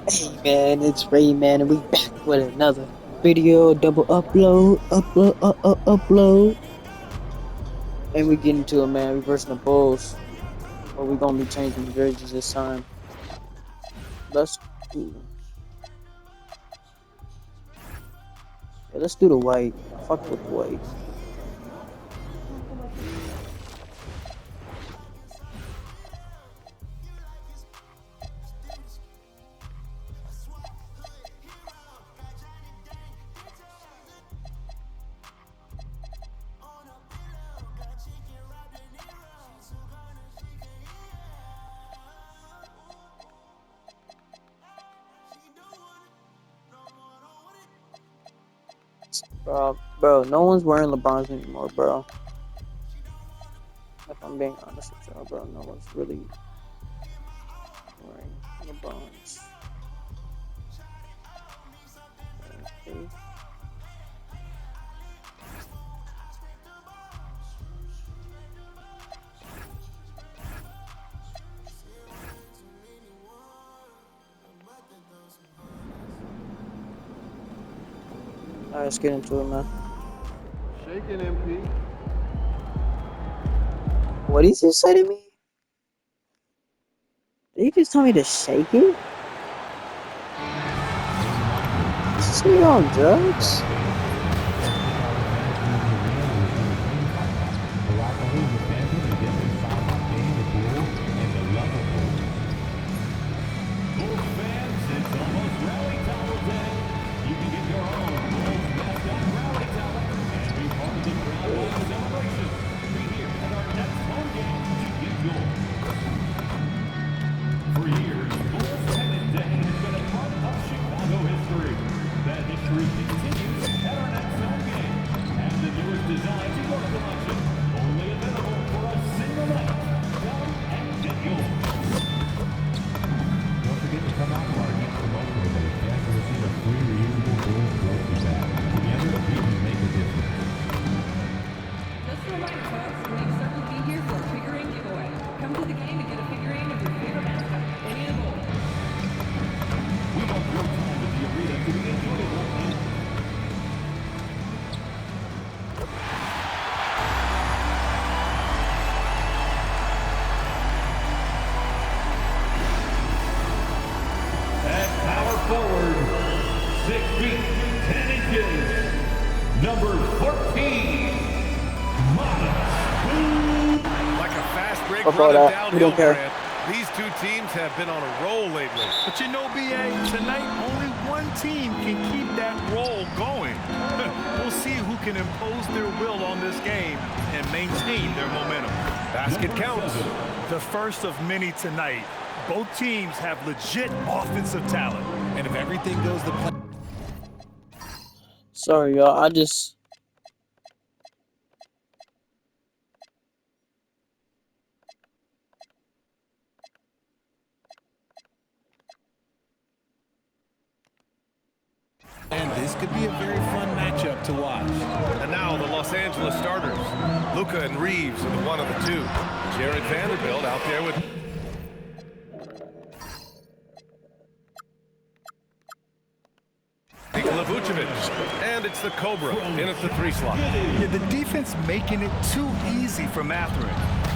Hey man, it's Ray man, and we back with another video, double upload, and we get into it, man. We versus the Bulls, but we gonna be changing the jerseys this time. Let's do, yeah, let's do the white. I fuck with the white. Bro, no one's wearing LeBrons anymore, bro. If I'm being honest with y'all, bro, no one's really wearing LeBrons. Okay. Alright, let's get into it, man. Shaking MP. What did he just say to me? Did he just tell me to shake it? Is this nigga on drugs? Forward, 6 feet, 10 inches, number 14, Like a fast break Fuck all running that. We downhill, don't care. Grant. These two teams have been on a roll lately. But you know, BA, tonight only one team can keep that roll going. We'll see who can impose their will on this game and maintain their momentum. Basket counts. The first of many tonight. Both teams have legit offensive talent. And if everything goes to plan. Sorry, y'all. I just. And this could be a very fun matchup to watch. And now the Los Angeles starters. Luka and Reeves are the one of the two. Jared Vanderbilt out there with... Nikola Vucevic. And it's the Cobra in at the 3 slot. Yeah, the defense making it too easy for Mathurin.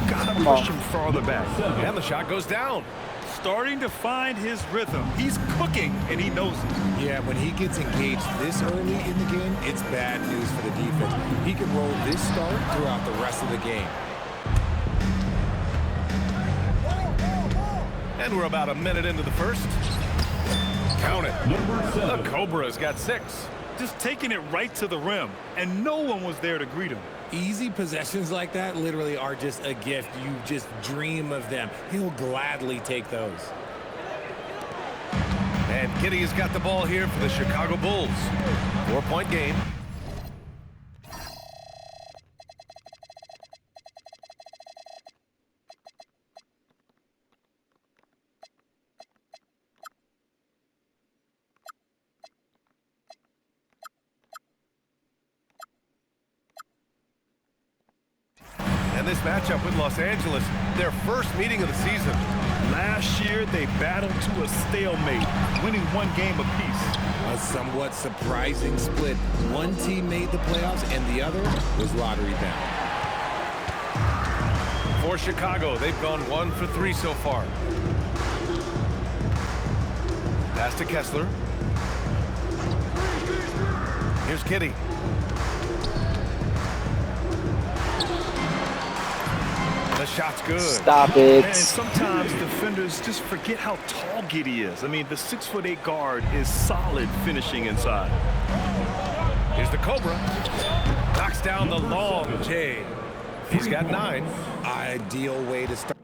Gotta push him farther back. And the shot goes down. Starting to find his rhythm. He's cooking, and he knows it. Yeah, when he gets engaged this early in the game, it's bad news for the defense. He can roll this start throughout the rest of the game. And we're about a minute into the first. Count it. The Cobra's got 6. Just taking it right to the rim, and no one was there to greet him. Easy possessions like that literally are just a gift. You just dream of them. He'll gladly take those. And Giddey has got the ball here for the Chicago Bulls. 4-point game. And this matchup with Los Angeles, their first meeting of the season. Last year, they battled to a stalemate, winning one game apiece. A somewhat surprising split. One team made the playoffs and the other was lottery bound. For Chicago, they've gone 1 for 3 so far. Pass to Kessler. Here's Kitty. The shot's good. Stop it. And sometimes defenders just forget how tall Giddey is. I mean, the 6'8" guard is solid finishing inside. Here's the Cobra. Knocks down the long J. He's got 9. Ideal way to start.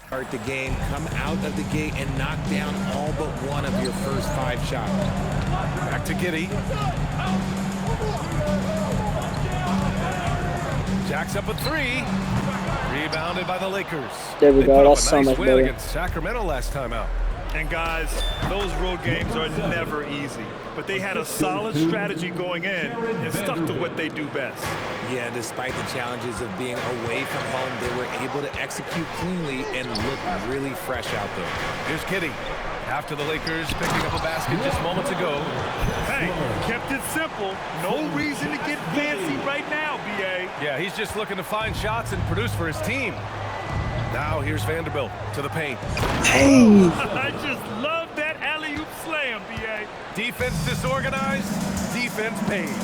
Start the game, come out of the gate and knock down all but one of your first 5 shots. Back to Giddey. Jacks up a 3. Rebounded by the Lakers. There we They go. put up That's a so nice much win better. against Sacramento last time out. And guys, those road games are never easy. But they had a solid strategy going in and stuck to what they do best. Yeah, despite the challenges of being away from home, they were able to execute cleanly and look really fresh out there. Here's Kitty. After the Lakers picking up a basket just moments ago. Hey, kept it simple. No reason to get fancy right now, B.A. Yeah, he's just looking to find shots and produce for his team. Now here's Vanderbilt to the paint. Hey. I just love that alley-oop slam, B.A. Defense disorganized, defense pays.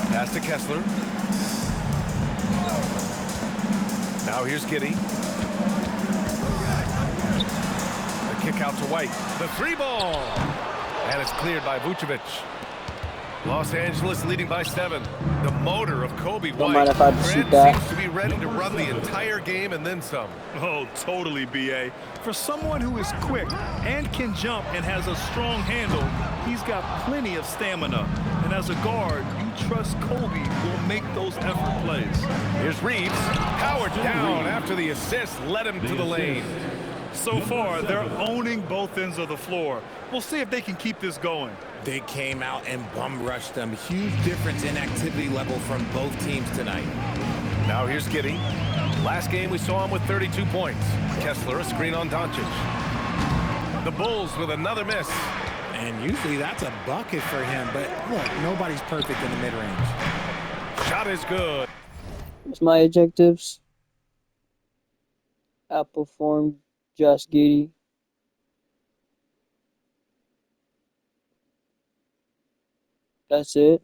Pass to Kessler. Now here's Giddey. The kick out to White. The 3-ball. And it's cleared by Vucevic. Los Angeles leading by 7. The motor of Kobe White. Don't mind if I Grant shoot that. seems to be ready to run the entire game and then some. Oh, totally, B.A. For someone who is quick and can jump and has a strong handle, he's got plenty of stamina. And as a guard, you trust Kobe will make those effort plays. Here's Reeves. Howard down after the assist led him to the lane. So far, they're owning both ends of the floor. We'll see if they can keep this going. They came out and bum rushed them. Huge difference in activity level from both teams tonight. Now here's Giddey. Last game we saw him with 32 points. Kessler a screen on Doncic. The Bulls with another miss. And usually that's a bucket for him, but look, nobody's perfect in the mid-range. Shot is good. What's my adjectives? Outperformed Josh Giddey. That's it.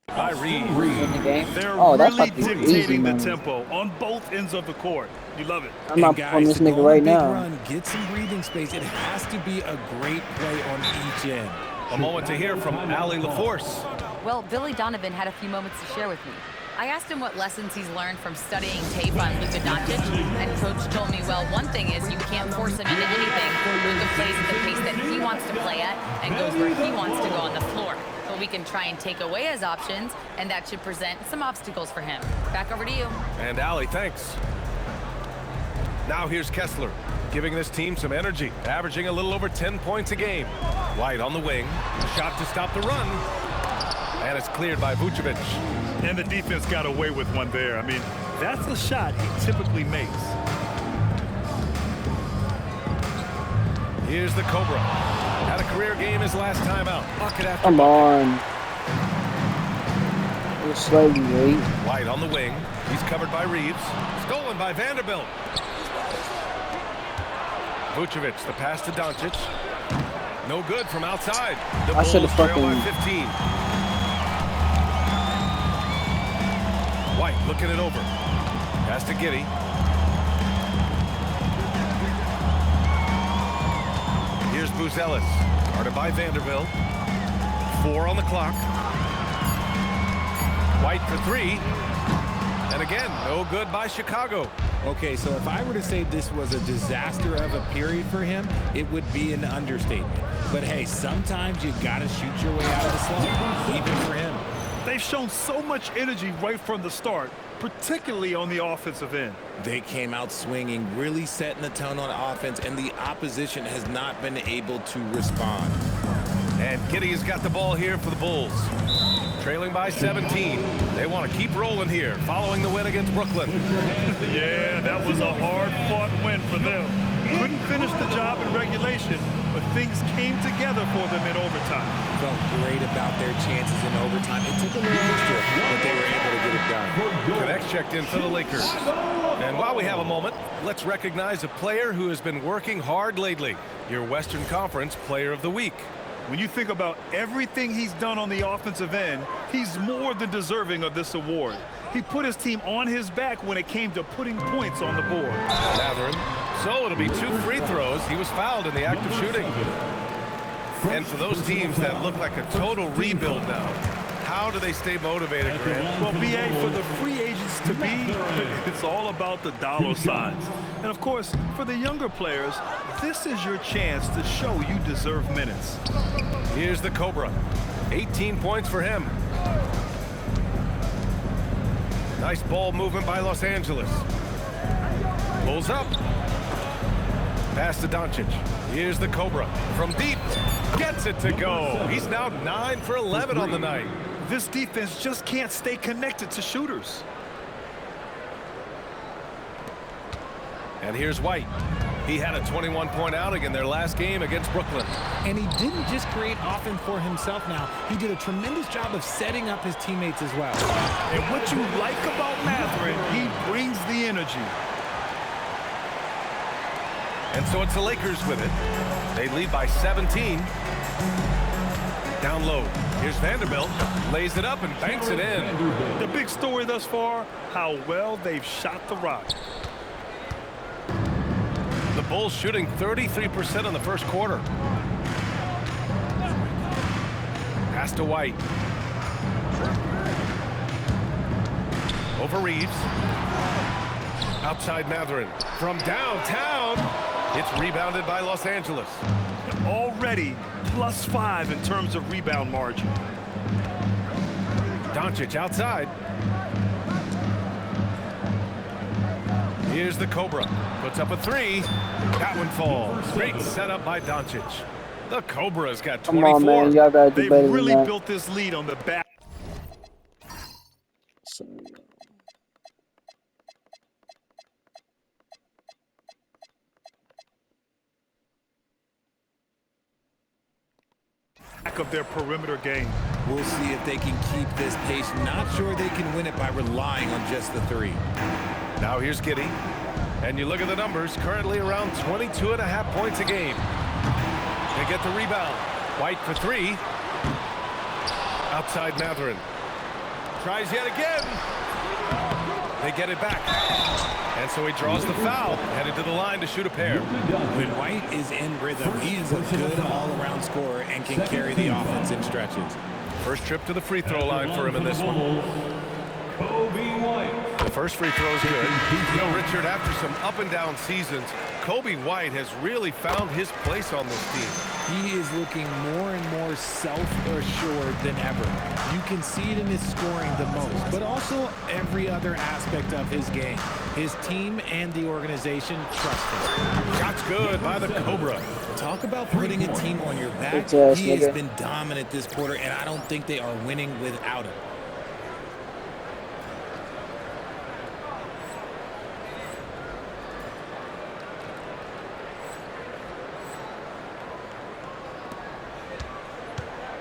By Reeves. In the game. They're Oh, that's really fucking dictating easy, the man. tempo on both ends of the court. You love it. I'm not performing this nigga right now. Run, get some breathing space. It has to be a great play on each end. A moment to hear from Allie LaForce. Well, Billy Donovan had a few moments to share with me. I asked him what lessons he's learned from studying tape on Luka Doncic, and Coach told me, well, one thing is you can't force him into anything. Luka plays at the pace that he wants to play at and goes where he wants to go on the floor. But we can try and take away his options, and that should present some obstacles for him. Back over to you. And Allie, thanks. Now here's Kessler, giving this team some energy, averaging a little over 10 points a game. White on the wing, shot to stop the run, and it's cleared by Vucevic. And the defense got away with one there. I mean, that's a shot he typically makes. Here's the Cobra. Had a career game his last time out. Bucket after Come bucket. on. We're slightly late. White on the wing. He's covered by Reeves. Stolen by Vanderbilt. Vucevic, the pass to Doncic. No good from outside. The I should've Bulls trail by fucking- 15. White looking it over. Pass to Giddey. Here's Buzelis. Guarded by Vanderbilt. 4 on the clock. White for 3. And again, no good by Chicago. Okay, so if I were to say this was a disaster of a period for him, it would be an understatement. But hey, sometimes you gotta shoot your way out of the slump, even for him. They've shown so much energy right from the start, particularly on the offensive end. They came out swinging, really setting the tone on offense, and the opposition has not been able to respond. And Giddey has got the ball here for the Bulls. Trailing by 17. They want to keep rolling here, following the win against Brooklyn. Yeah, that was a hard-fought win for them. Couldn't finish the job in regulation, but things came together for them in overtime. Felt great about their chances in overtime. It took a little extra, but they were able to get it done. Connects checked in for the Lakers. And while we have a moment, let's recognize a player who has been working hard lately. Your Western Conference Player of the Week. When you think about everything he's done on the offensive end, he's more than deserving of this award. He put his team on his back when it came to putting points on the board. Mathurin. So it'll be 2 free throws. He was fouled in the act of shooting. And for those teams that look like a total rebuild now, how do they stay motivated, Grant? Well, BA, for the free agents to be, it's all about the dollar signs. And, of course, for the younger players, this is your chance to show you deserve minutes. Here's the Cobra. 18 points for him. Nice ball movement by Los Angeles. Pulls up. Pass to Doncic. Here's the Cobra. From deep. Gets it to go. He's now 9 for 11 on the night. This defense just can't stay connected to shooters. And here's White. He had a 21-point outing in their last game against Brooklyn. And he didn't just create offense for himself now. He did a tremendous job of setting up his teammates as well. And what you like about Mathurin, he brings the energy. And so it's the Lakers with it. They lead by 17. Down low. Here's Vanderbilt. Lays it up and banks it in. The big story thus far, how well they've shot the rock. The Bulls shooting 33% in the first quarter. Pass to White. Over Reeves. Outside Mathurin. From downtown. It's rebounded by Los Angeles. Already +5 in terms of rebound margin. Doncic outside. Here's the Cobra. Puts up a 3. That one falls. Great setup by Doncic. The Cobra's got 24. Come on, man. Y'all gotta do They've better really than that. built this lead on the back. Of their perimeter game. We'll see if they can keep this pace. Not sure they can win it by relying on just the 3. Now here's Giddey. And you look at the numbers, currently around 22.5 points a game. They get the rebound. White for 3. Outside Mathurin. Tries yet again. They get it back. And so he draws the foul, headed to the line to shoot a pair. When White is in rhythm, he is a good all-around scorer and can carry the offense in stretches. First trip to the free throw line for him in this one. Kobe White. The first free throw is good. You know, Richard, after some up and down seasons, Kobe White has really found his place on this team. He is looking more and more self-assured than ever. You can see it in his scoring the most, but also every other aspect of his game. His team and the organization trust him. Shots good by the Cobra. Talk about putting a team on your back. Bitch-ass He has nigga. been dominant this quarter, and I don't think they are winning without him.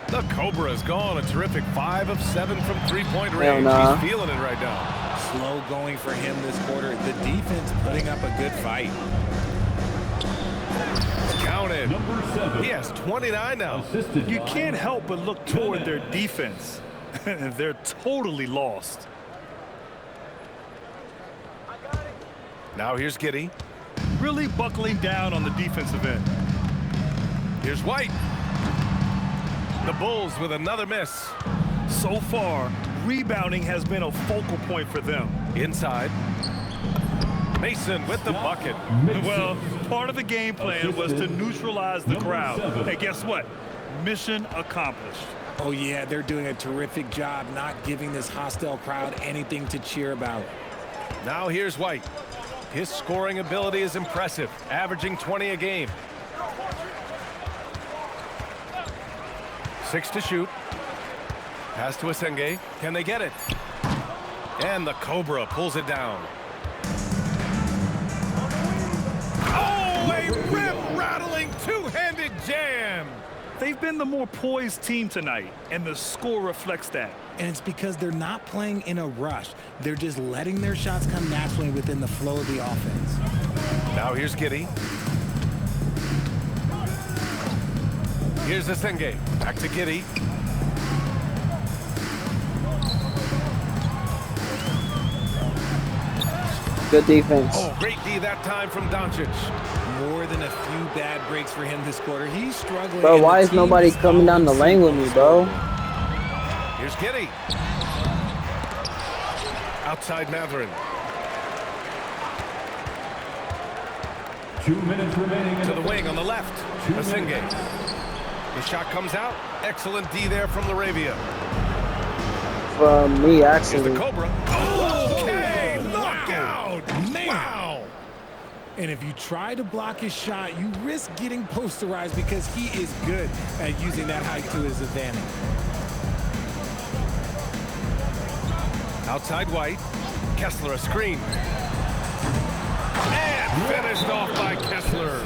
The Cobra's gone a terrific 5 of 7 from three-point Hell range. nah. He's feeling it right now. Slow going for him this quarter. The defense putting up a good fight. Counted. Number 7. He has 29 now. Assisted You by can't help but look toward their defense. They're totally lost. Now here's Giddey. Really buckling down on the defensive end. Here's White. The Bulls with another miss. So far, rebounding has been a focal point for them. Inside. Mason with the bucket. Well, part of the game plan was to neutralize the crowd. Hey, guess what? Mission accomplished. Oh, yeah, they're doing a terrific job not giving this hostile crowd anything to cheer about. Now here's White. His scoring ability is impressive, averaging 20 a game. 6 to shoot. Pass to Asenge. Can they get it? And the Cobra pulls it down. Oh, a rim-rattling two-handed jam. They've been the more poised team tonight, and the score reflects that. And it's because they're not playing in a rush. They're just letting their shots come naturally within the flow of the offense. Now here's Giddey. Here's Asenge. Back to Giddey. Good defense. Oh, great D that time from Doncic. More than a few bad breaks for him this quarter. He's struggling. Bro, why is nobody coming down the lane with me, bro? Here's Giddey. Outside Matherin. 2 minutes remaining. To the wing on the left. Asenge. His shot comes out. Excellent D there from Laravia. From me, Here's actually. the Cobra. Okay, knockout. Man. Wow. And if you try to block his shot, you risk getting posterized because he is good at using that height to his advantage. Outside White. Kessler a screen. And finished off by Kessler.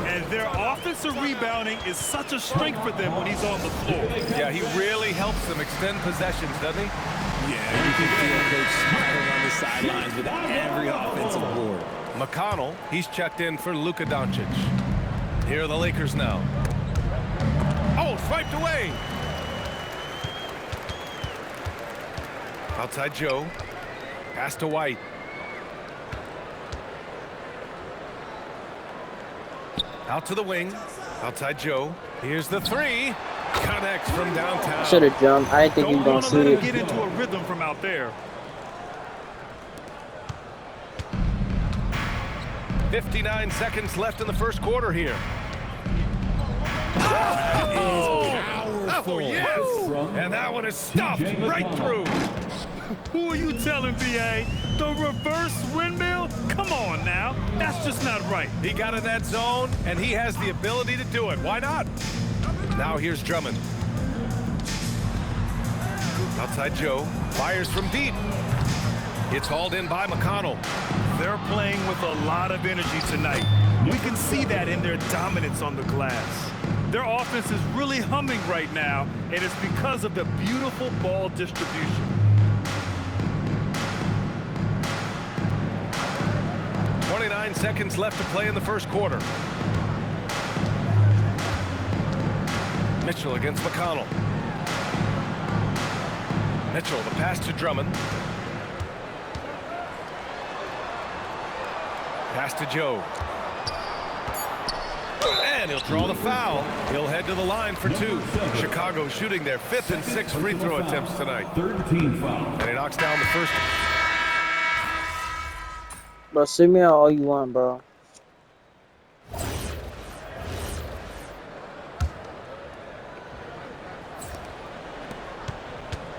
And their offensive rebounding is such a strength for them when he's on the floor. Yeah, he really helps them extend possessions, doesn't he? Yeah, you can feel Coach smiling on the sidelines with every offensive board. McConnell, he's checked in for Luka Doncic. Here are the Lakers now. Oh, swiped away. Outside Joe. Pass to White. Out to the wing. Outside Joe. Here's the three. Connects from downtown. Should have jumped. I didn't think he was Don't going want to to let shoot him it. get into a rhythm from out there. 59 seconds left in the first quarter here. Powerful. Oh, yes. And that one is stuffed right through. Who are you telling, BA? The reverse windmill? Come on now. That's just not right. He got in that zone, and he has the ability to do it. Why not? Now here's Drummond. Outside Joe. Fires from deep. It's hauled in by McConnell. They're playing with a lot of energy tonight. We can see that in their dominance on the glass. Their offense is really humming right now, and it's because of the beautiful ball distribution. 29 seconds left to play in the first quarter. Mitchell against McConnell. Mitchell, the pass to Drummond. Pass to Joe. And he'll draw the foul. He'll head to the line for two. Chicago shooting their 5th and 6th free throw attempts tonight. 13 fouls. And he knocks down the first. Bro, send me out all you want, bro.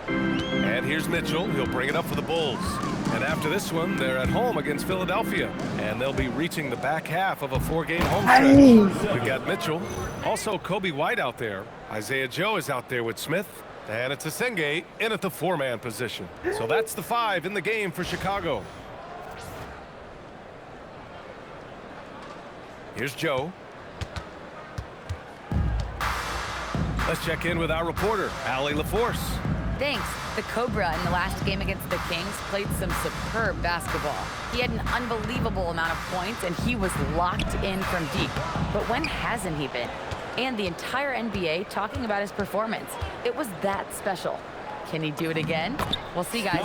And here's Mitchell. He'll bring it up for the Bulls. And after this one, they're at home against Philadelphia. And they'll be reaching the back half of a 4-game home stretch. We've got Mitchell. Also Kobe White out there. Isaiah Joe is out there with Smith. And it's Asenge in at the 4-man position. So that's the 5 in the game for Chicago. Here's Joe. Let's check in with our reporter, Allie LaForce. Thanks. The Cobra in the last game against the Kings played some superb basketball. He had an unbelievable amount of points, and he was locked in from deep. But when hasn't he been? And the entire NBA talking about his performance. It was that special. Can he do it again? We'll see, guys.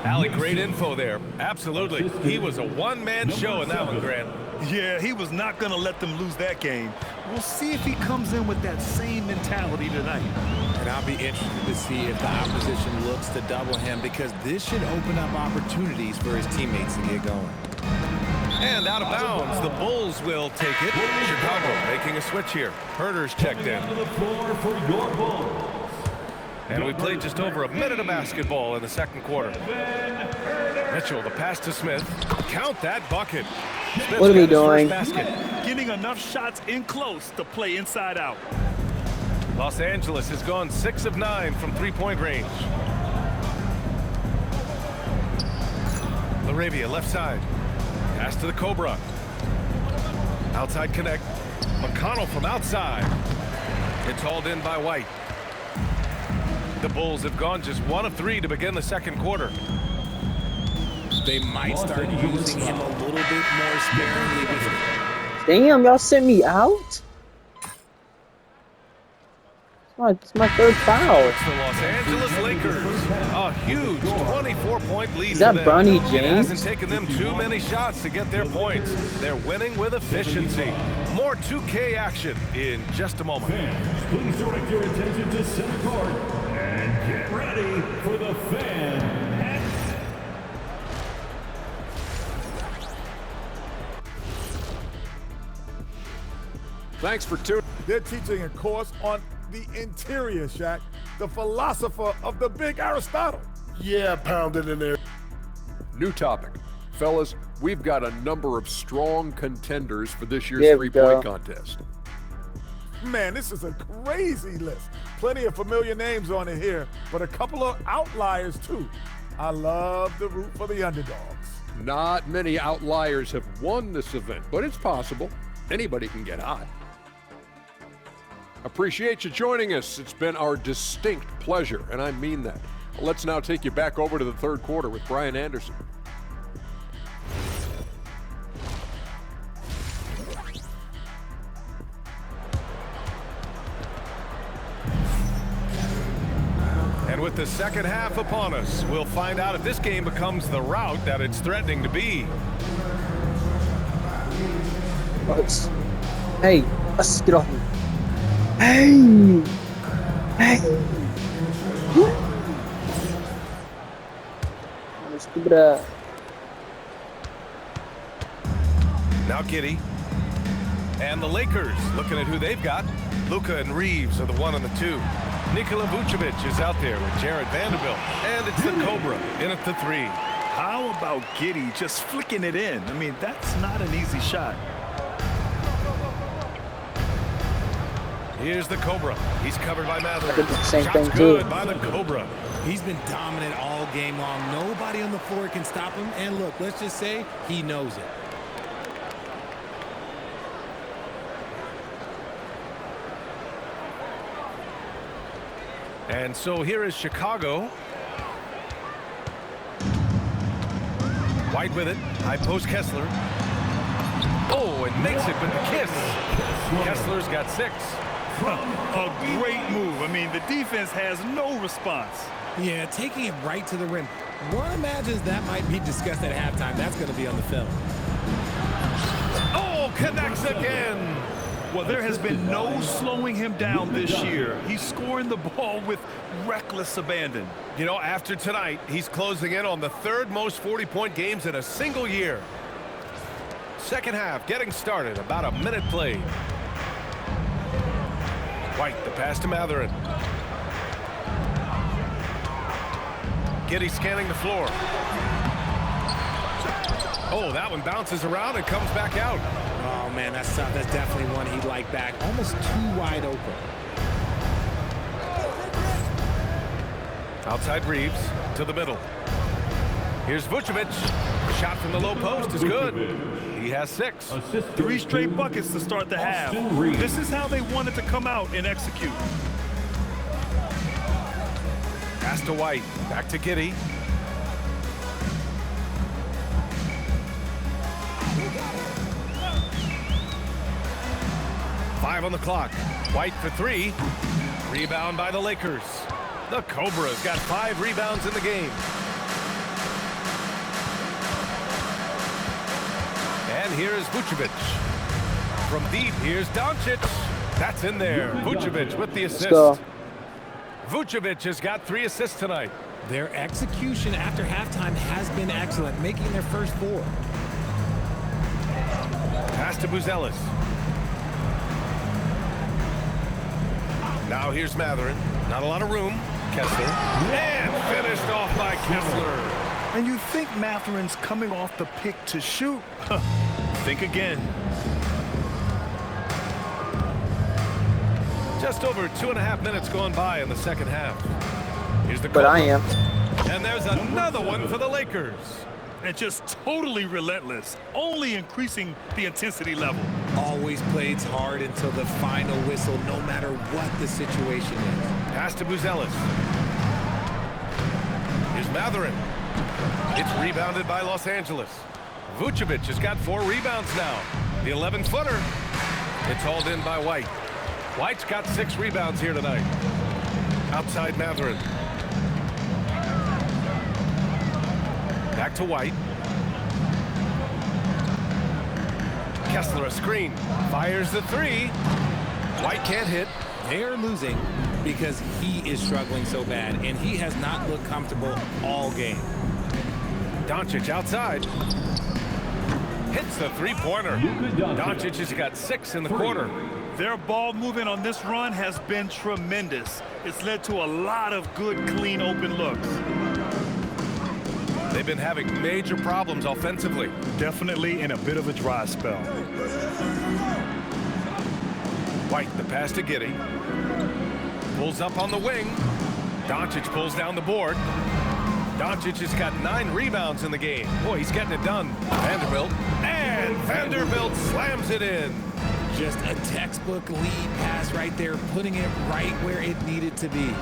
Allie, great info there. Absolutely. He was a one-man show in that one, Grant. Yeah, he was not going to let them lose that game. We'll see if he comes in with that same mentality tonight. And I'll be interested to see if the opposition looks to double him, because this should open up opportunities for his teammates to get going. And out of bounds, the Bulls will take it. Chicago making a switch here. Herder's checked in. To the floor for your Bulls. And we played just over a minute of basketball in the second quarter. Mitchell, the pass to Smith. Count that bucket. Smith's What are we got his doing? first basket. Getting enough shots in close to play inside out. Los Angeles has gone 6 of 9 from three-point range. Laravia, left side. Pass to the Cobra. Outside connect. McConnell from outside. It's hauled in by White. The Bulls have gone just 1 of 3 to begin the second quarter. They might start using him a little bit more sparingly. Damn, y'all sent me out? It's my third foul. It's the Los Angeles Lakers. A huge 24-point lead. Is that for them. Bronny It James? hasn't taken them too many shots to get their points. They're winning with efficiency. More 2K action in just a moment. Fans, please direct your attention to center court and get ready for the fan. Thanks for tuning. They're teaching a course on the interior, Shaq, the philosopher of the big Aristotle. Yeah, pounded in there. New topic. Fellas, we've got a number of strong contenders for this year's There we three-point go. contest. Man, this is a crazy list. Plenty of familiar names on it here, but a couple of outliers too. I love the root for the underdogs. Not many outliers have won this event, but it's possible. Anybody can get hot. Appreciate you joining us. It's been our distinct pleasure, and I mean that. Let's now take you back over to the third quarter with Brian Anderson. And with the second half upon us, we'll find out if this game becomes the route that it's threatening to be. Hey, let's get off me. Hey! Hey! Stupid ass. Now Giddey. And the Lakers looking at who they've got. Luka and Reeves are the 1 and the 2. Nikola Vucevic is out there with Jared Vanderbilt. And it's the Cobra in at the 3. How about Giddey just flicking it in? I mean, that's not an easy shot. Here's the Cobra. He's covered by Mather. I did the same Shots thing, good too. by the Cobra. He's been dominant all game long. Nobody on the floor can stop him. And look, let's just say he knows it. And so here is Chicago. White with it. High post Kessler. Oh, and makes it with the kiss. Kessler's got 6. A great move. I mean, the defense has no response. Yeah, taking it right to the rim. One imagines that might be discussed at halftime. That's going to be on the film. Oh, connects again. Well, there has been no slowing him down this year. He's scoring the ball with reckless abandon. You know, after tonight, he's closing in on the 3rd most 40-point games in a single year. Second half getting started. About a minute played. White, the pass to Matherin. Giddey scanning the floor. Oh, that one bounces around and comes back out. Oh, man, that's tough. That's definitely one he'd like back. Almost too wide open. Outside Reeves to the middle. Here's Vucevic. Shot from the low post is good. He has 6. 3 straight buckets to start the half. This is how they wanted to come out and execute. Pass to White. Back to Giddey. Five on the clock. White for 3. Rebound by the Lakers. The Cobras got 5 rebounds in the game. And here's Vucevic. From deep, here's Doncic. That's in there. Vucevic with the assist. Let's go. Vucevic has got 3 assists tonight. Their execution after halftime has been excellent, making their first 4. Pass to Buzelis. Now here's Matherin. Not a lot of room. Kessler. And finished off by Kessler. And you think Matherin's coming off the pick to shoot? Think again. Just over 2.5 minutes gone by in the second half. Here's the But I am. And there's another one for the Lakers. And just totally relentless, only increasing the intensity level. Always plays hard until the final whistle, no matter what the situation is. Pass to Buzelis. Here's Matherin. It's rebounded by Los Angeles. Vucevic has got 4 rebounds now. The 11-footer. It's hauled in by White. White's got 6 rebounds here tonight. Outside Matherin. Back to White. Kessler a screen. Fires the 3. White can't hit. They're losing because he is struggling so bad, and he has not looked comfortable all game. Doncic outside. Hits the 3-pointer. Doncic has got 6 in the quarter. Their ball movement on this run has been tremendous. It's led to a lot of good, clean, open looks. They've been having major problems offensively. Definitely in a bit of a dry spell. White, the pass to Giddey. Pulls up on the wing. Doncic pulls down the board. Doncic has got 9 rebounds in the game. Boy, he's getting it done. Vanderbilt. And Vanderbilt slams it in. Just a textbook lead pass right there, putting it right where it needed to be.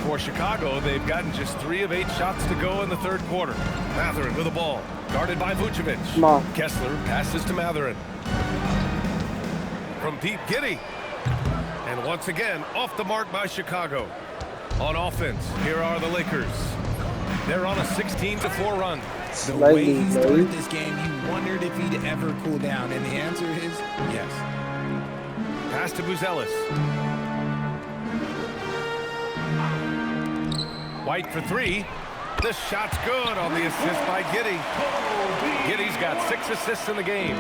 For Chicago, they've gotten just 3 of 8 shots to go in the third quarter. Matherin with the ball. Guarded by Vucevic. Come on. Kessler passes to Matherin. From Pete Giddey. And once again, off the mark by Chicago. On offense, here are the Lakers. They're on a 16-4 run. The way he started this game, you wondered if he'd ever cool down, and the answer is yes. Pass to Buzelis. White for 3. The shot's good on the assist by Giddey. Giddey's got 6 assists in the game.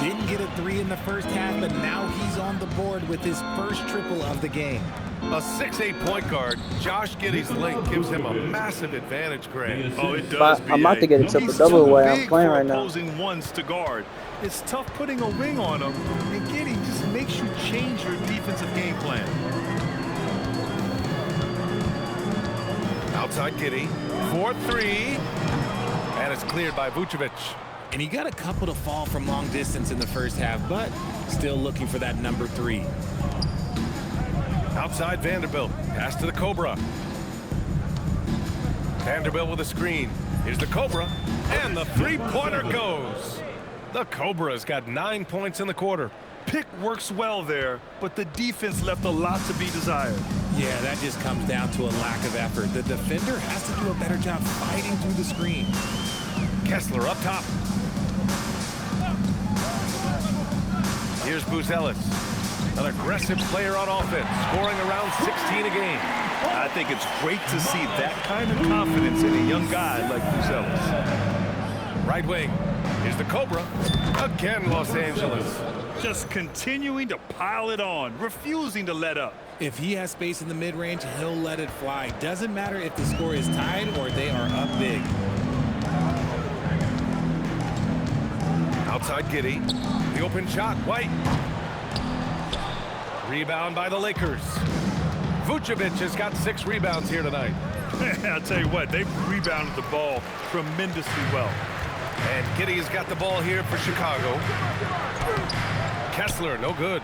Didn't get a 3 in the first half, but now he's on the board with his first triple of the game. A 6'8" point guard, Josh Giddey's length gives him a massive advantage, Grant. Oh, it does. I'm about to get a triple-double the way I'm playing right now. Opposing ones to guard. It's tough putting a wing on him, and Giddey just makes you change your defensive game plan. Outside Giddey, 4-3, and it's cleared by Vucevic. And he got a couple to fall from long distance in the first half, but still looking for that number 3. Outside Vanderbilt, pass to the Cobra. Vanderbilt with a screen. Here's the Cobra, and the 3-pointer goes. The Cobra's got 9 points in the quarter. Pick works well there, but the defense left a lot to be desired. Yeah, that just comes down to a lack of effort. The defender has to do a better job fighting through the screen. Kessler up top. Here's Buzelis, an aggressive player on offense, scoring around 16 a game. I think it's great to see that kind of confidence in a young guy like Buzelis. Right wing. Here's the Cobra. Again, Los Angeles. Just continuing to pile it on, refusing to let up. If he has space in the mid-range, he'll let it fly. Doesn't matter if the score is tied or they are up big. Outside Giddey. The open shot, White. Rebound by the Lakers. Vucevic has got 6 rebounds here tonight. I'll tell you what, they've rebounded the ball tremendously well. And Giddey has got the ball here for Chicago. Kessler, no good.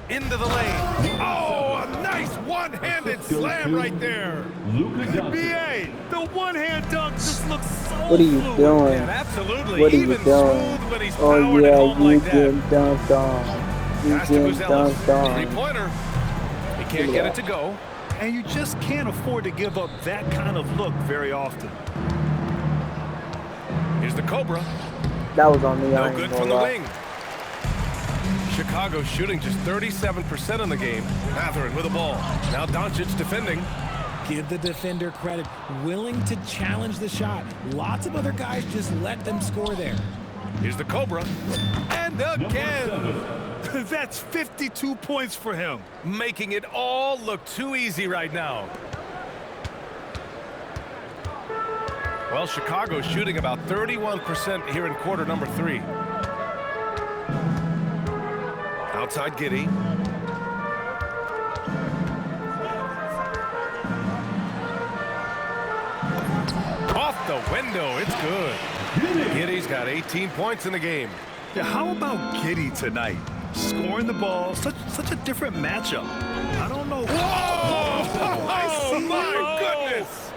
Into the lane. Oh, a nice one-handed slam right there. BA, the one-hand dunk just looks so What are you doing? And absolutely, What are you even doing? smooth when he's Oh powered it yeah, home you like that. getting dunked on. You Pass to getting Buzelis. dunked on. 3-pointer. He can't get it to go. And you just can't afford to give up that kind of look very often. Here's the Cobra. That was on me. No good from the wing. Chicago shooting just 37% in the game. Matherin with the ball. Now Doncic defending. Give the defender credit. Willing to challenge the shot. Lots of other guys just let them score there. Here's the Cobra. And And again. That's 52 points for him. Making it all look too easy right now. Well, Chicago's shooting about 31% here in quarter number 3. Outside Giddey. Off the window, it's good. Giddey's got 18 points in the game. Yeah, how about Giddey tonight? Scoring the ball, such a different matchup. I don't know. Whoa! Oh, my goodness!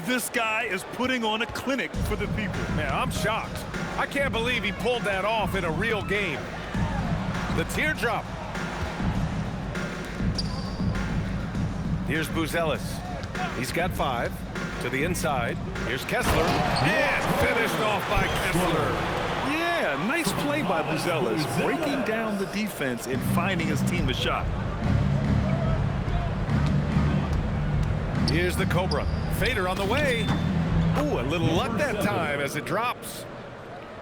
This guy is putting on a clinic for the people. Man, I'm shocked. I can't believe he pulled that off in a real game. The teardrop. Here's Buzelis. He's got 5. To the inside. Here's Kessler. And finished off by Kessler. Yeah, nice play by Buzelis, breaking down the defense and finding his team a shot. Here's the Cobra. Fader on the way. Ooh, a little luck that time as it drops.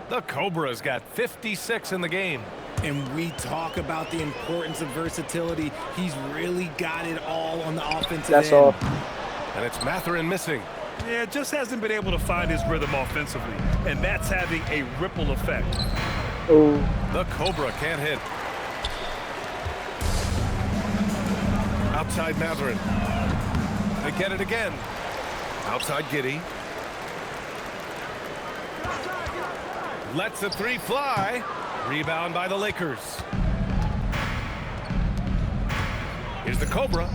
The Cobra's got 56 in the game. And we talk about the importance of versatility. He's really got it all on the offensive end. That's all. And it's Mathurin missing. Yeah, just hasn't been able to find his rhythm offensively, and that's having a ripple effect. Oh. The Cobra can't hit. Outside Mathurin. They get it again. Outside Giddey. Lets the 3 fly. Rebound by the Lakers. Here's the Cobra.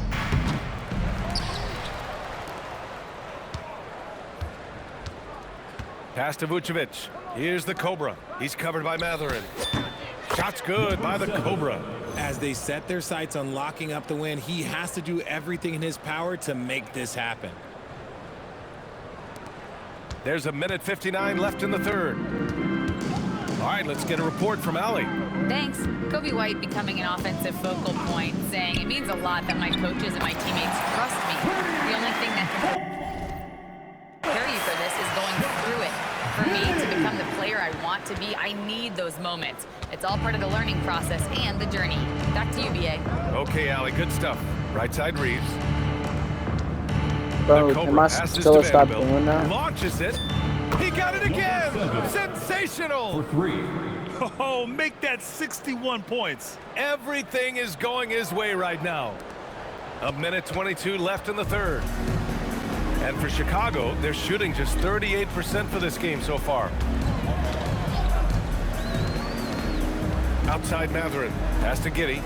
Pass to Vucevic. Here's the Cobra. He's covered by Mathurin. Shot's good by the Cobra. As they set their sights on locking up the win, he has to do everything in his power to make this happen. There's a minute 59 left in the third. All right, let's get a report from Allie. Thanks. Kobe White becoming an offensive focal point, saying it means a lot that my coaches and my teammates trust me. The only thing that can prepare you for this is going through it. For me to become the player I want to be, I need those moments. It's all part of the learning process and the journey. Back to you, BA. Okay, Allie, good stuff. Right side Reeves. Bro, The Cobra am I passes still to stop Vanderbilt. doing that? Launches it. He got it again. Sensational. For 3. Oh, make that 61 points. Everything is going his way right now. A minute 22 left in the third. And for Chicago, they're shooting just 38% for this game so far. Outside Mathurin. Pass to Giddey.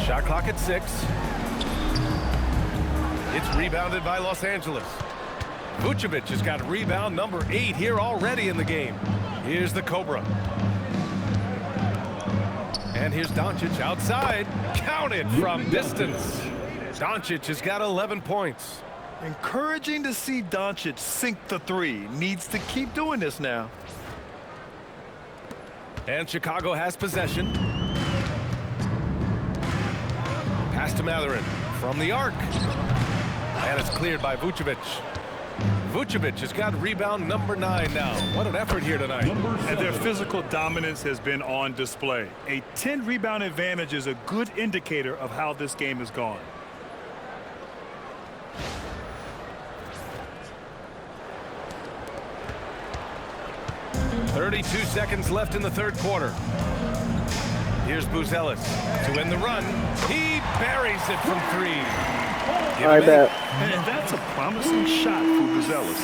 Shot clock at 6. It's rebounded by Los Angeles. Vucevic has got rebound number 8 here already in the game. Here's the Cobra. And here's Doncic outside. Counted from distance. Doncic has got 11 points. Encouraging to see Doncic sink the 3. Needs to keep doing this now. And Chicago has possession. Pass to Mathurin from the arc. And it's cleared by Vucevic. Vucevic has got rebound number 9 now. What an effort here tonight. And their physical dominance has been on display. A 10 rebound advantage is a good indicator of how this game has gone. .32 seconds left in the third quarter. Here's Buzelis to end the run. He buries it from 3. I bet. And that's a promising shot for Buzelis.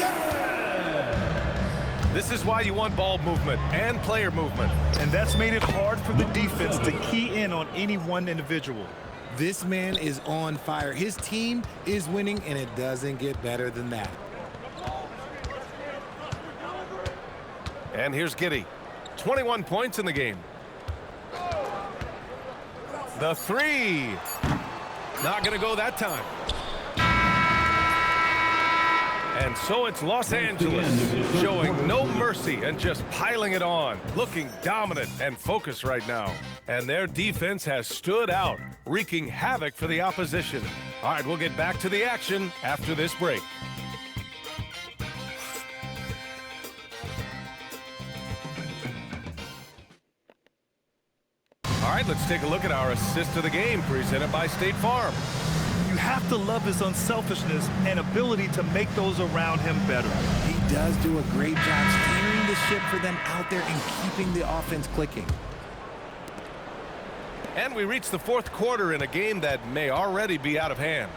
This is why you want ball movement and player movement. And that's made it hard for the defense to key in on any one individual. This man is on fire. His team is winning, and it doesn't get better than that. And here's Giddey. 21 points in the game. The 3. Not going to go that time. And so it's Los Angeles showing no mercy and just piling it on, looking dominant and focused right now. And their defense has stood out, wreaking havoc for the opposition. All right, we'll get back to the action after this break. right, let's take a look at our assist of the game presented by State Farm. You have to love his unselfishness and ability to make those around him better. He does do a great job steering the ship for them out there and keeping the offense clicking. And we reach the fourth quarter in a game that may already be out of hand.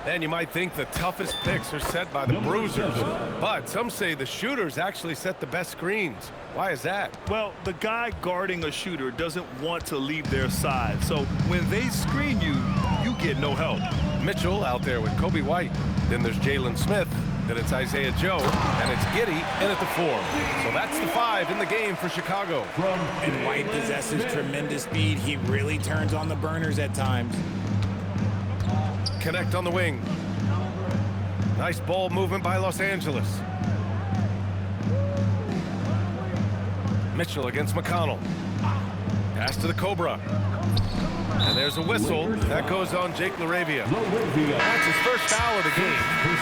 And you might think the toughest picks are set by the bruisers, but some say the shooters actually set the best screens. Why is that? Well, the guy guarding a shooter doesn't want to leave their side, so when they screen you, you get no help. Mitchell out there with Kobe White. Then there's Jalen Smith. Then it's Isaiah Joe, and it's Giddy in at the 4. So that's the 5 in the game for Chicago. And White possesses tremendous speed. He really turns on the burners at times. Connect on the wing. Nice ball movement by Los Angeles. Mitchell against McConnell. Pass to the Cobra. And there's a whistle. That goes on Jake LaRavia. That's his first foul of the game.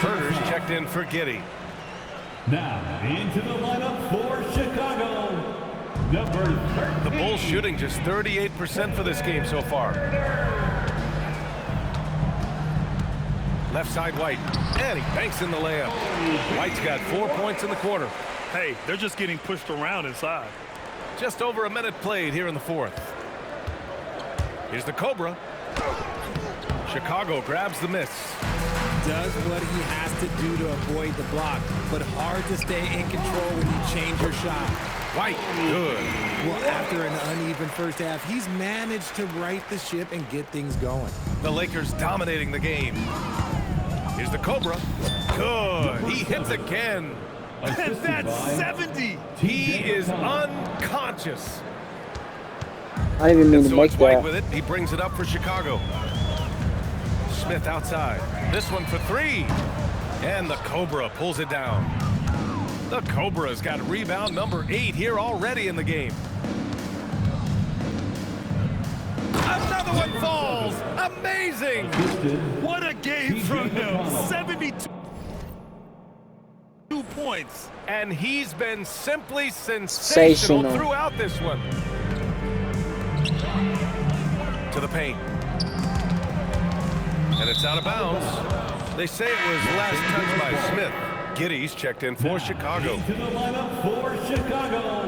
Herders checked in for Giddy. Now into the lineup for Chicago, number 13. The Bulls shooting just 38% for this game so far. Left side White, and he banks in the layup. White's got 4 points in the quarter. Hey, they're just getting pushed around inside. Just over a minute played here in the fourth. Here's the Cobra. Chicago grabs the miss. Does what he has to do to avoid the block, but hard to stay in control when you change your shot. White, good. Well, after an uneven first half, he's managed to right the ship and get things going. The Lakers dominating the game. Here's the Cobra. Good. He hits again. And that's 70. He is unconscious. I didn't even mean to So make it's White that. with it. He brings it up for Chicago. Smith outside. This one for 3. And the Cobra pulls it down. The Cobra's got rebound number 8 here already in the game. Another one falls. Amazing. What a game from him. 72 points. And he's been simply sensational throughout this one. To the paint. And it's out of bounds. They say it was last touched by Smith. Giddy's checked in for Chicago. Into the lineup for Chicago,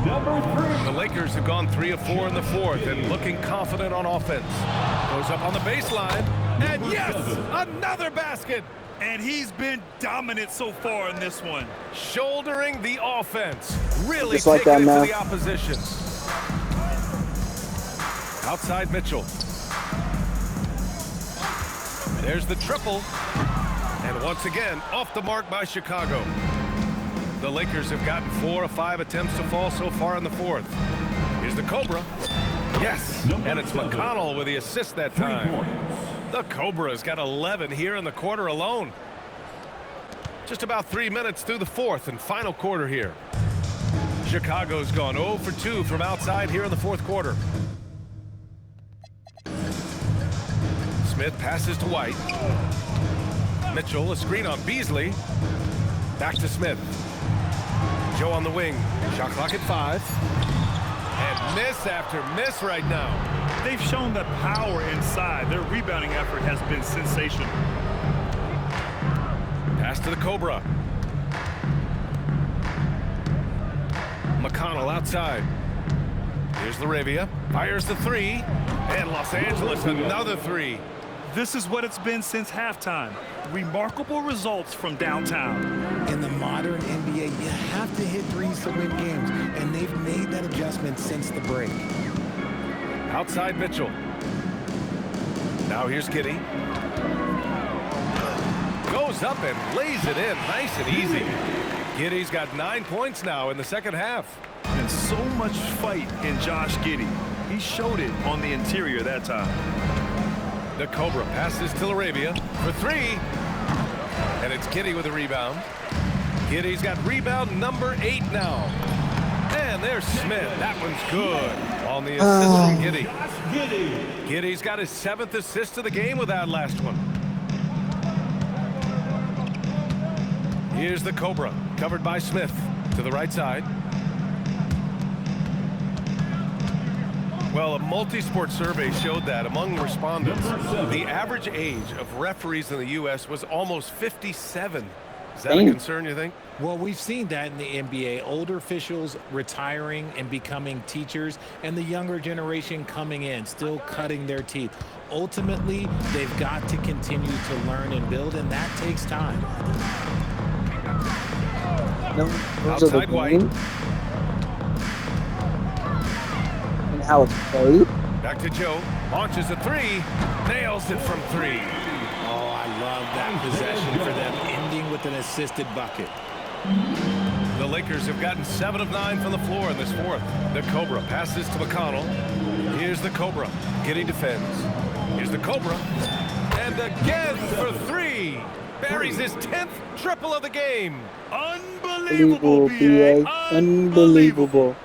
number 3. The Lakers have gone 3 of 4 in the fourth and looking confident on offense. Goes up on the baseline. And yes, another basket. And he's been dominant so far in this one. Shouldering the offense. Really Just like taking that, it to the opposition. Outside Mitchell. There's the triple. And once again, off the mark by Chicago. The Lakers have gotten 4 of 5 attempts to fall so far in the fourth. Here's the Cobra. Yes, and it's McConnell with the assist that time. The Cobra's got 11 here in the quarter alone. Just about 3 minutes through the fourth and final quarter here. Chicago's gone 0 for 2 from outside here in the fourth quarter. Smith passes to White. Mitchell, a screen on Beasley. Back to Smith. Joe on the wing. Shot clock at 5. And miss after miss right now. They've shown the power inside. Their rebounding effort has been sensational. Pass to the Cobra. McConnell outside. Here's LaRavia. Fires the 3. And Los Angeles another 3. This is what it's been since halftime. Remarkable results from downtown. In the modern NBA, you have to hit threes to win games, and they've made that adjustment since the break. Outside Mitchell. Now here's Giddy. Goes up and lays it in nice and easy. Giddy's got 9 points now in the second half. And so much fight in Josh Giddy. He showed it on the interior that time. The Cobra passes to LaRavia for 3. And it's Giddy with a rebound. Giddy's got rebound number 8 now. And there's Smith. That one's good. On the assist from Giddy. Giddy's got his 7th assist of the game with that last one. Here's the Cobra, covered by Smith to the right side. Well, a multi-sport survey showed that among respondents, the average age of referees in the U.S. was almost 57. Is that a concern, you think? Well, we've seen that in the NBA. Older officials retiring and becoming teachers, and the younger generation coming in, still cutting their teeth. Ultimately, they've got to continue to learn and build, and that takes time. Outside White. And how it's played. Back to Joe. Launches a three. Nails it from three. Oh, I love that possession for them, ending with an assisted bucket. The Lakers have gotten 7 of 9 from the floor in this fourth. The Cobra passes to McConnell. Here's the Cobra. Giddy defends. Here's the Cobra. And again for three. Buries his 10th triple of the game. Unbelievable, BA. Unbelievable.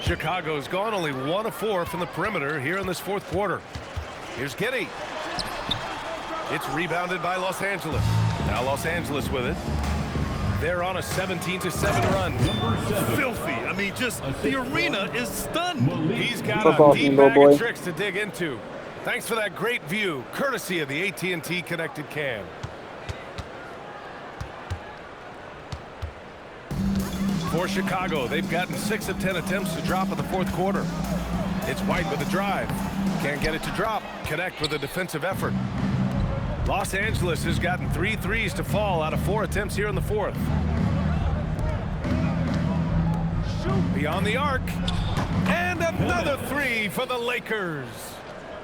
Chicago's gone only 1 of 4 from the perimeter here in this fourth quarter. Here's Giddy. It's rebounded by Los Angeles. Now Los Angeles with it. They're on a 17-7 run. Filthy. I mean, just the arena is stunned. He's got Football a deep team, bag boy. of tricks to dig into. Thanks for that great view, courtesy of the AT&T connected cam. For Chicago, they've gotten 6 of 10 attempts to drop in the fourth quarter. It's White with a drive. Can't get it to drop. Connect with a defensive effort. Los Angeles has gotten 3 threes to fall out of 4 attempts here in the fourth. Beyond the arc. And another three for the Lakers.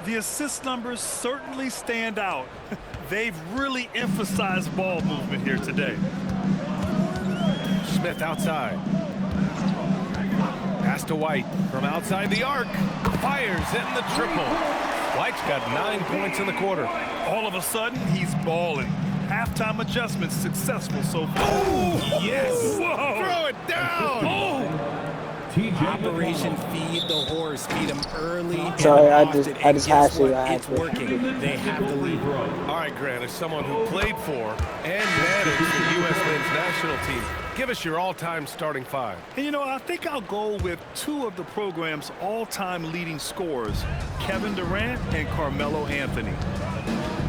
The assist numbers certainly stand out. They've really emphasized ball movement here today. Smith outside. Pass to White from outside the arc. Fires in the triple. White's got 9 points in the quarter. All of a sudden, he's balling. Halftime adjustments successful so far. Oh, yes. Whoa. Throw it down. Oh. Operation Feed the Horse. Feed him early. Sorry, I and just often, and hashed guess what? it. I had It's to. working. They have the lead. All right, Grant, as someone who played for and managed the U.S. men's national team, give us your all-time starting 5. And you know, I think I'll go with 2 of the program's all-time leading scorers, Kevin Durant and Carmelo Anthony.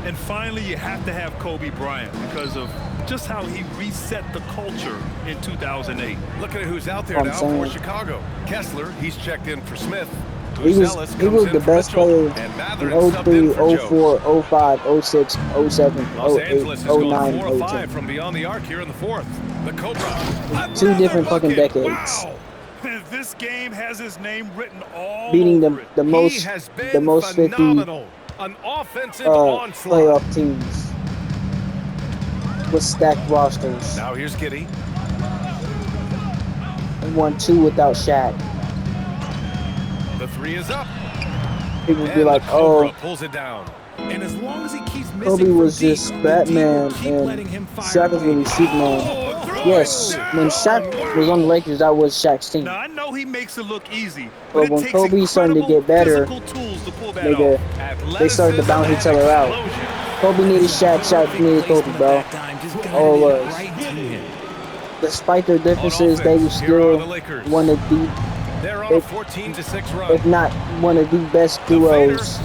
And finally, you have to have Kobe Bryant because of just how he reset the culture in 2008. Look at who's out there now for Chicago. Kessler, he's checked in for Smith. He was the best player in 03, 04, 05, 06, 07, Los 08, Angeles has gone 09, 4 of 5 010. from beyond the arc here in the fourth. The Cobra. 2 different fucking bucket. decades. Wow. This game has his name written all Beating over it. the most 50 phenomenal. An offensive onslaught. playoff teams with stacked rosters. Now here's Giddy. And won 2 without Shaq. The 3 is up. People would And be like, the Cobra oh, pulls it down. And as long as he keeps missing Kobe from was deep, just the D Batman will keep letting and him fire Shaq was really Superman. Oh, throw Yes, it down. when Shaq was on the Lakers, that was Shaq's team. Now, I know he makes it look easy, But it when takes Kobe started to incredible get better, physical tools to pull that nigga, off. they started to bounce each other out. Kobe needed Shaq, Shaq needed Kobe, bro. All it was. Despite their differences, they were still one of the, They're on a 14-6 run. if not one of the best duos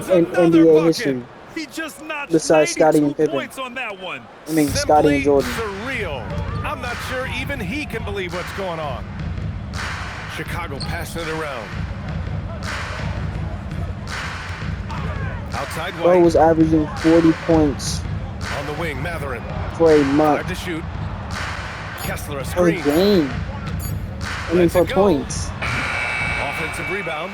in NBA history. He just notched Besides Scottie and 92 Pippen. points on that one. I mean, Scottie and Jordan. Surreal. I'm not sure even he can believe what's going on. Chicago passing it around. Outside Bro White. was averaging 40 points On the wing, Matherin. for a 5 month. to shoot. Kessler a Per screen. game. I mean, Lets for it go. points. Offensive rebound.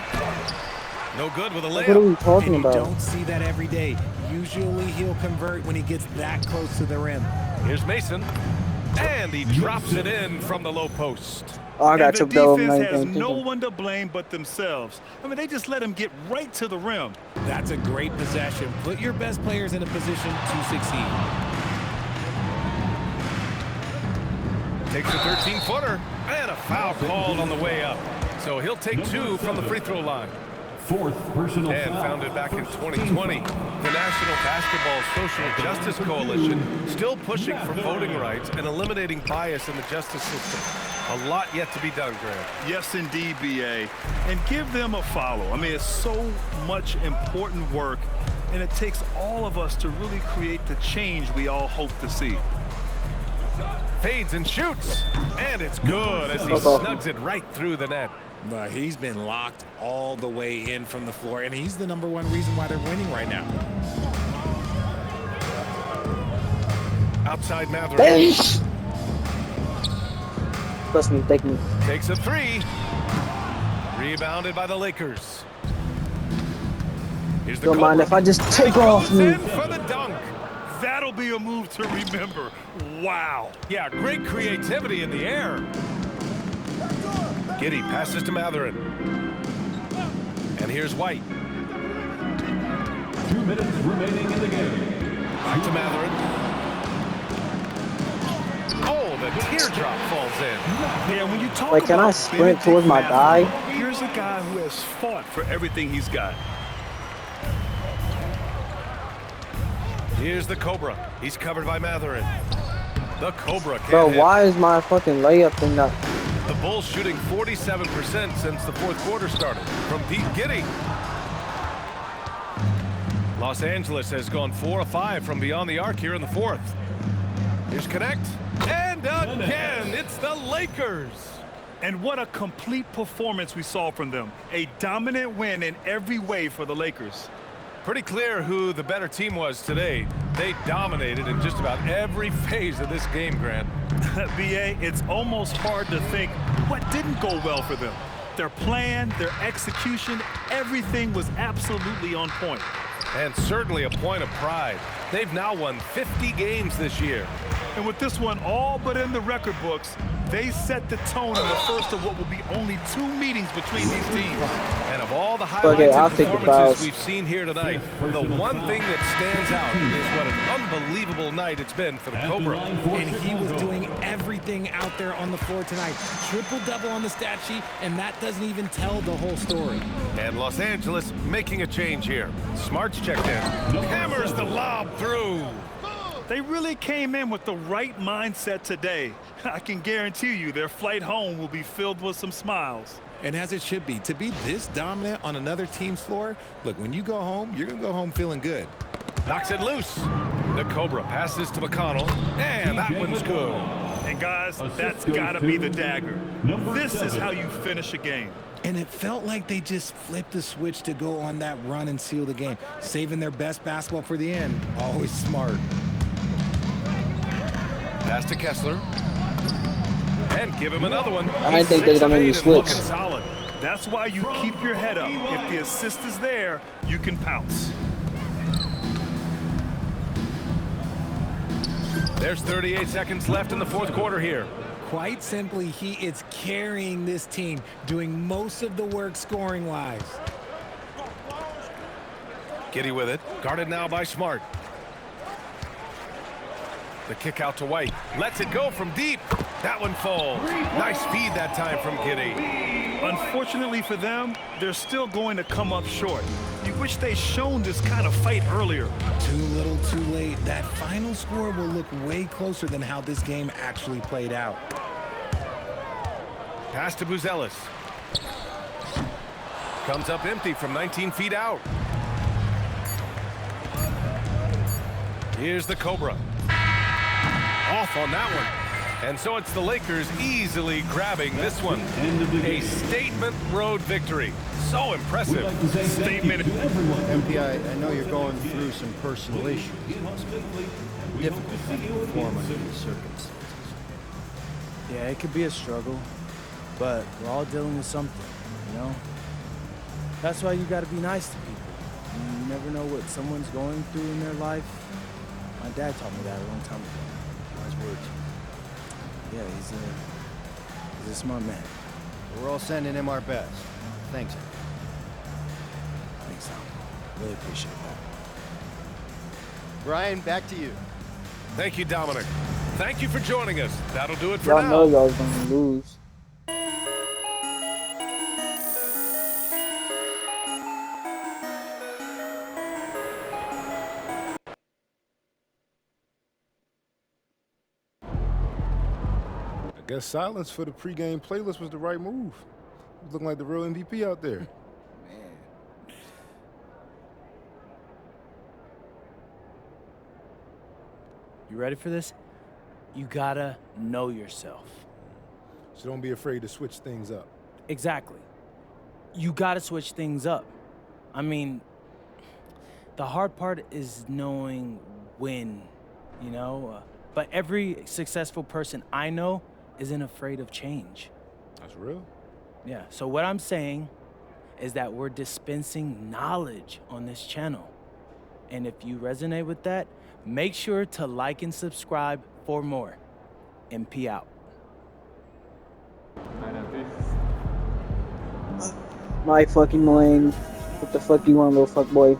No good with a What are we layup. talking And you about? don't see that every day. Usually he'll convert when he gets that close to the rim. Here's Mason. And he drops it in from the low post. Oh, I got And the took that over defense my has game. no one to blame but themselves. I mean, they just let him get right to the rim. That's a great possession. Put your best players in a position to succeed. Takes a 13-footer. And a foul called on the way up. So he'll take 2 from the free throw line. 4th personal And foul. founded back in 2020, the National Basketball Social Justice Coalition still pushing for voting rights and eliminating bias in the justice system. A lot yet to be done, Grant. Yes, indeed, BA. And give them a follow. I mean, it's so much important work, and it takes all of us to really create the change we all hope to see. Fades and shoots, and it's good as he snugs it right through the net. But he's been locked all the way in from the floor, and he's the #1 reason why they're winning right now. Outside Matherin. Trust me, take me. Takes a three. Rebounded by the Lakers. Here's the Don't mind if I just take off goes me. in for the dunk. That'll be a move to remember. Wow. Yeah, great creativity in the air. Giddey passes to Matherin. And here's White. 2 minutes remaining in the game. Back to Matherin. Oh, the teardrop falls in. Yeah, when you talk Wait, can I about sprint towards my guy? Here's a guy who has fought for everything he's got. Here's the Cobra. He's covered by Matherin. The Cobra can't Bro, hit. why is my fucking layup thing not? The Bulls shooting 47% since the 4th quarter started. From deep, Giddey. Los Angeles has gone 4 of 5 from beyond the arc here in the 4th. Here's Connect. And again, it's the Lakers. And what a complete performance we saw from them. A dominant win in every way for the Lakers. Pretty clear who the better team was today. They dominated in just about every phase of this game, Grant. BA, it's almost hard to think what didn't go well for them. Their plan, their execution, everything was absolutely on point. And certainly a point of pride. They've now won 50 games this year. And with this one all but in the record books, they set the tone in the first of what will be only 2 meetings between these teams. And of all the highlights Okay, I'll and take the performances fouls. we've seen here tonight, the one thing that stands out is what an unbelievable night it's been for the Cobra. And he was doing everything out there on the floor tonight. Triple-double on the stat sheet, and that doesn't even tell the whole story. And Los Angeles making a change here. Smart's checked in. Hammers the lob through. They really came in with the right mindset today. I can guarantee you their flight home will be filled with some smiles. And as it should be, to be this dominant on another team's floor, look, when you go home, you're going to go home feeling good. Knocks it loose. The Cobra passes to McConnell, and that one's good. And guys, that's got to be the dagger. This is how you finish a game. And it felt like they just flipped the switch to go on that run and seal the game, saving their best basketball for the end. Always smart. Pass to Kessler. And give him another one. I think they're gonna make me switch. Looking solid. That's why you keep your head up. If the assist is there, you can pounce. There's 38 seconds left in the 4th quarter here. Quite simply, he is carrying this team, doing most of the work scoring-wise. Giddey with it. Guarded now by Smart. The kick out to White. Lets it go from deep. That one falls. Nice speed that time from Giddey. Unfortunately for them, they're still going to come up short. You wish they'd shown this kind of fight earlier. Too little, too late. That final score will look way closer than how this game actually played out. Pass to Buzelis. Comes up empty from 19 feet out. Here's the Cobra. Off on that one. And so it's the Lakers easily grabbing this one. A statement road victory. So impressive. Statement. MP, I know you're going through some personal issues. Difficult to perform under these circumstances. Yeah, it could be a struggle, but we're all dealing with something, you know? That's why you gotta be nice to people. I mean, you never know what someone's going through in their life. My dad taught me that a long time ago. Wise words. Yeah, he's a smart man. We're all sending him our best. Thanks. Thanks, Tom. Really appreciate that. Brian, back to you. Thank you, Dominic. Thank you for joining us. That'll do it for Y'all now. know y'all gonna lose. Guess silence for the pregame playlist was the right move. He's looking like the real MVP out there. You ready for this? You gotta know yourself. So don't be afraid to switch things up. Exactly. You gotta switch things up. I mean, the hard part is knowing when, you know? But every successful person I know isn't afraid of change. That's real. Yeah, so what I'm saying is that we're dispensing knowledge on this channel. And if you resonate with that, make sure to like and subscribe for more. MP out. My fucking lane. What the fuck you want, little fuck boy?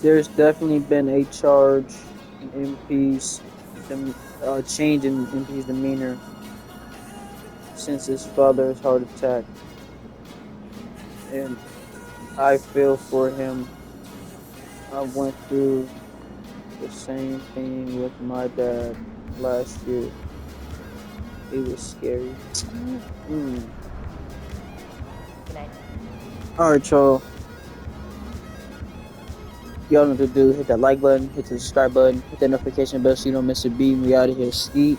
There's definitely been a charge in MP's change in MP's demeanor since his father's heart attack, and I feel for him. I went through the same thing with my dad last year. It was scary. Alright, y'all. Y'all know what to do. Hit that like button, hit the subscribe button, hit that notification bell so you don't miss a beat. We out of here. Skeet.